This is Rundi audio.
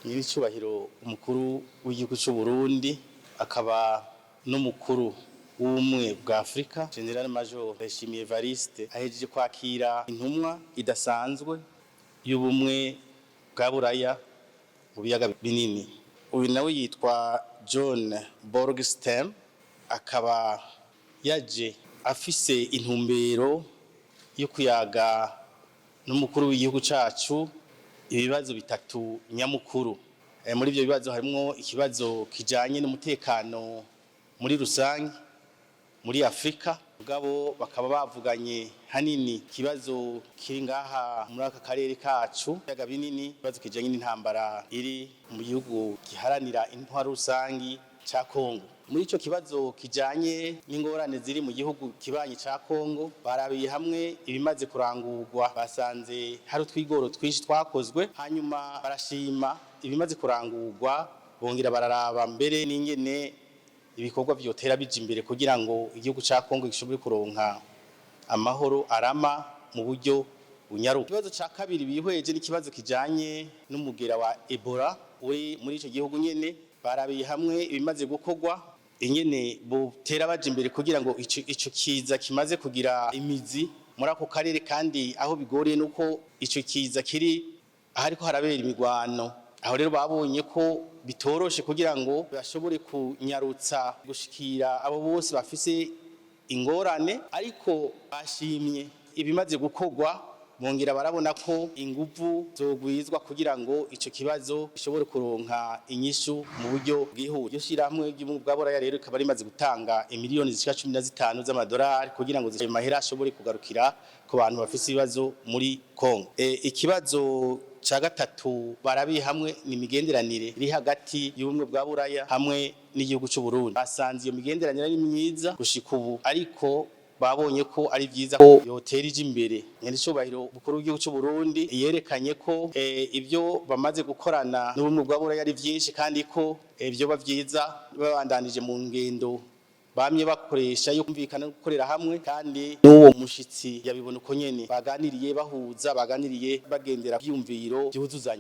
Nyiricubahiro umukuru w'igihugu cy'u Burundi akaba n'umukuru w'ubumwe bwa Afrika General Major Ndayishimiye Evariste ahejeje kwakira intumwa idasanzwe y'ubumwe bwa Buraya mu biyaga binini. Uyu nawe yitwa John Borgstem, akaba yaje afise intumbero yo kuyaga n'umukuru w'igihugu cacu ibibazo bitatu nyamukuru. Muri ivyo bibazo harimwo ikibazo kijanye n'umutekano muri rusange muri Afrika, mugabo bakaba bavuganye hanini ikibazo kiri ngaha muri aka karere kacu biyaga binini, ikibazo kijanye n'intambara iri mu gihugu giharanira intwaro rusangi ca Kongo. Muri ico kibazo kijanye n'ingorane ziri mu gihugu kibanyi ca Kongo, barabiye hamwe ibimaze kurangurwa, basanze hari utwigoro twinshi twakozwe, hanyuma barashima ibimaze kurangurwa, bongera bararaba mbere n'ingene ibikorwa vyotera bija imbere kugira ngo igihugu ca Kongo gishobore kuronka amahoro arama mu buryo bunyaruka. Ikibazo ca kabiri bihweje n'ikibazo kijanye n'umugera wa Ebola uri muri ico gihugu nyene, barabiye hamwe ibimaze gukorwa, ingene botera baje imbere kugira ngo ico kiza kimaze kugira imizi muri ako karere, kandi aho bigoreye nuko ico kiza kiri ahariko harabera imigwano. Aho rero babonye ko bitoroshe kugira ngo bashobore kunyarutsa gushikira abo bose bafise ingorane, ariko bashimye ibimaze gukorwa, bongera barabona ko inguvu zogwizwa kugira ngo ico kibazo gishobore kuronka inyishu mu buryo bwihuse. Iryo shirahamwe ry'ubumwe bwa Buraya rero ikaba rimaze gutanga imiliyoni zishika 15 z'amadolari kugira ngo ayo mahera ashobore kugarukira ku bantu bafise ibibazo muri Kongo. Ikibazo ca gatatu barabiye hamwe ni imigenderanire iri hagati y'ubumwe bwa Buraya hamwe n'igihugu cy'u Burundi. Basanze iyo migenderanire ari myiza gushika ubu, ariko babonye ko ari vyiza ko yotera ije imbere. Nyiricubahiro umukuru w'igihugu cy'u Burundi yerekanye ko ivyo bamaze gukorana n'ubumwe bwa Buraya ari vyinshi, kandi ko ivyo bavyiza babandanije mu ngendo bamye bakoresha yo kumvikana gukorera hamwe, kandi n'uwo mushitsi yabibona uko nyene baganiriye bahuza, baganiriye bagendera byumviro byuzuzanya.